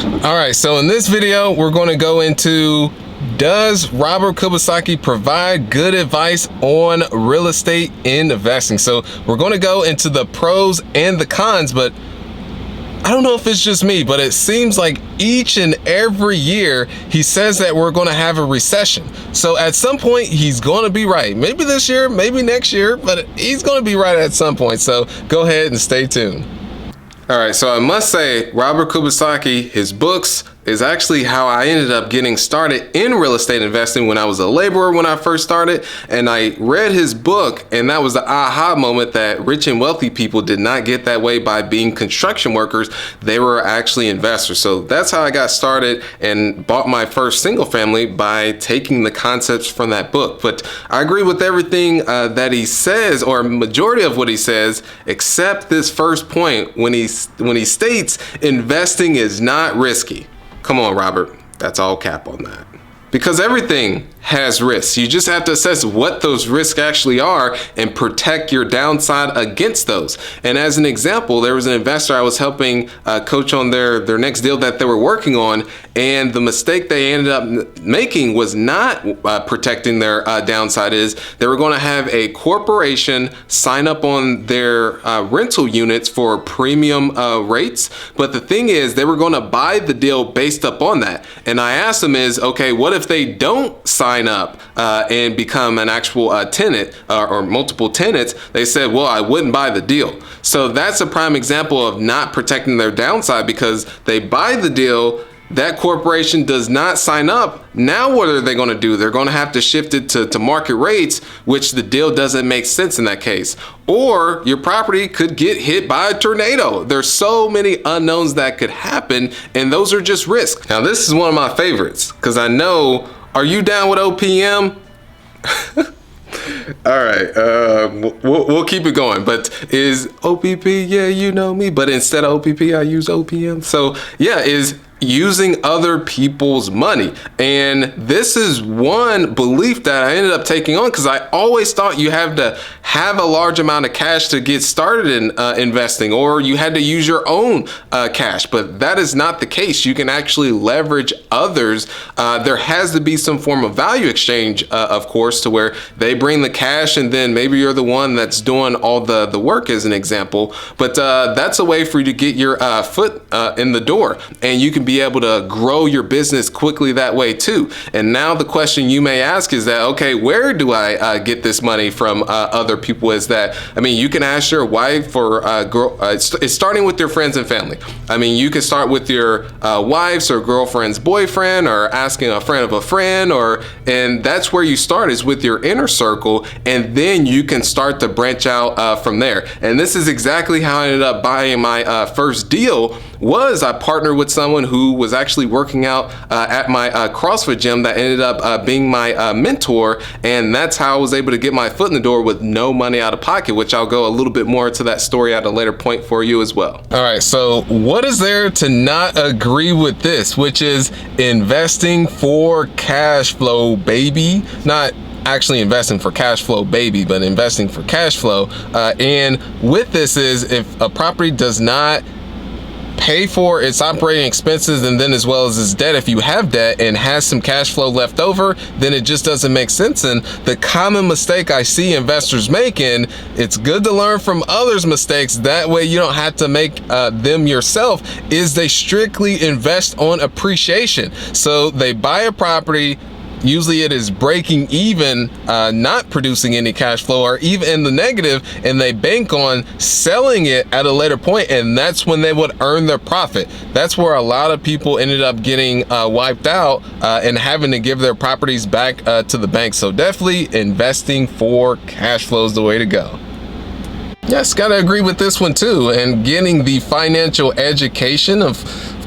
All right, so in this video, we're going to go into, does Robert Kiyosaki provide good advice on real estate investing? So we're going to go into the pros and the cons, but I don't know if it's just me, but it seems like each and every year he says that we're going to have a recession. So at some point he's going to be right. Maybe this year, maybe next year, but he's going to be right at some point. So go ahead and stay tuned. All right, so I must say, Robert Kiyosaki, his books is actually how I ended up getting started in real estate investing when I was a laborer when I first started. And I read his book, and that was the aha moment that rich and wealthy people did not get that way by being construction workers. They were actually investors. So that's how I got started and bought my first single family, by taking the concepts from that book. But I agree with everything that he says, or majority of what he says, except this first point when he states investing is not risky. Come on, Robert, that's all cap on that. Because everything has risks. You just have to assess what those risks actually are and protect your downside against those. And as an example, there was an investor I was helping coach on their next deal that they were working on, and the mistake they ended up making was not protecting their downside. Is they were going to have a corporation sign up on their rental units for premium rates, but the thing is they were going to buy the deal based upon that. And I asked them is, okay, what if they don't sign up and become an actual tenant or multiple tenants? They said, well, I wouldn't buy the deal. So that's a prime example of not protecting their downside, because they buy the deal, that corporation does not sign up. Now what are they going to do? They're going to have to shift it to market rates, which the deal doesn't make sense in that case. Or your property could get hit by a tornado. There's so many unknowns that could happen, and those are just risks. Now this is one of my favorites, because I know, are you down with OPM? All right, we'll keep it going. But is OPP, yeah, you know me, but instead of OPP, I use OPM. So yeah, is using other people's money. And this is one belief that I ended up taking on, because I always thought you have to have a large amount of cash to get started in investing, or you had to use your own cash. But that is not the case. You can actually leverage others. There has to be some form of value exchange, of course, to where they bring the cash and then maybe you're the one that's doing all the work, as an example. But that's a way for you to get your foot in the door, and you can be able to grow your business quickly that way too. And now the question you may ask is that, okay, where do I get this money from other people? Is that, I mean, you can ask your wife or it's starting with your friends and family. I mean, you can start with your wife's or girlfriend's boyfriend, or asking a friend of a friend, and that's where you start, is with your inner circle, and then you can start to branch out from there. And this is exactly how I ended up buying my first deal. Was I partnered with someone who was actually working out at my CrossFit gym that ended up being my mentor, and that's how I was able to get my foot in the door with no money out of pocket, which I'll go a little bit more into that story at a later point for you as well. All right, so what is there to not agree with this, which is investing for cash flow, baby? Not actually investing for cash flow, baby, but investing for cash flow. And with this is, if a property does not pay for its operating expenses and then as well as its debt, if you have debt and has some cash flow left over, then it just doesn't make sense. And the common mistake I see investors making, it's good to learn from others' mistakes, that way you don't have to make them yourself, is they strictly invest on appreciation. So they buy a property, usually it is breaking even, not producing any cash flow, or even in the negative, and they bank on selling it at a later point, and that's when they would earn their profit. That's where a lot of people ended up getting wiped out and having to give their properties back to the bank. So definitely investing for cash flow is the way to go. Yes, gotta agree with this one too. And getting the financial education of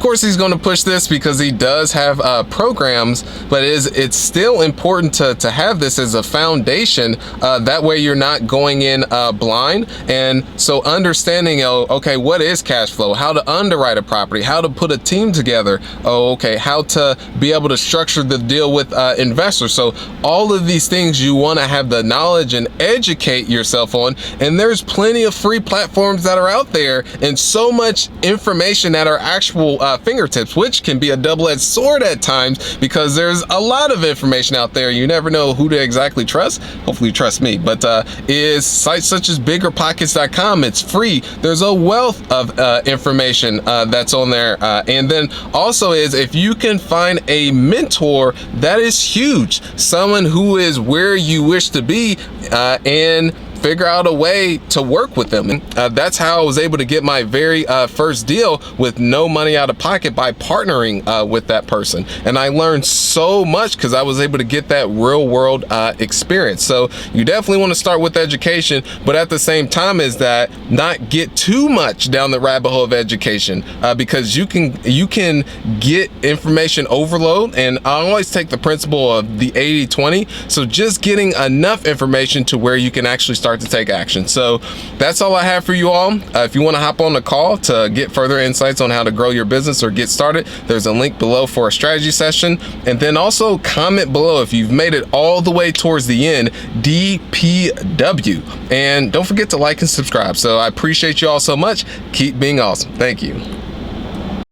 course he's going to push this because he does have programs, but it's still important to have this as a foundation. That way you're not going in blind. And so understanding, okay, what is cash flow, how to underwrite a property, how to put a team together, okay, how to be able to structure the deal with investors. So all of these things you want to have the knowledge and educate yourself on. And there's plenty of free platforms that are out there and so much information that are actual fingertips, which can be a double-edged sword at times because there's a lot of information out there. You never know who to exactly trust. Hopefully you trust me. But is sites such as biggerpockets.com. It's free. There's a wealth of information that's on there. And then also is if you can find a mentor, that is huge. Someone who is where you wish to be and figure out a way to work with them. That's how I was able to get my very first deal with no money out of pocket, by partnering with that person. And I learned so much because I was able to get that real world experience. So you definitely want to start with education, but at the same time is that not get too much down the rabbit hole of education because you can get information overload. And I always take the principle of the 80-20. So just getting enough information to where you can actually start to take action. So that's all I have for you all. If you want to hop on the call to get further insights on how to grow your business or get started, there's a link below for a strategy session. And then also comment below if you've made it all the way towards the end, DPW. And don't forget to like and subscribe. So I appreciate you all so much. Keep being awesome. Thank you.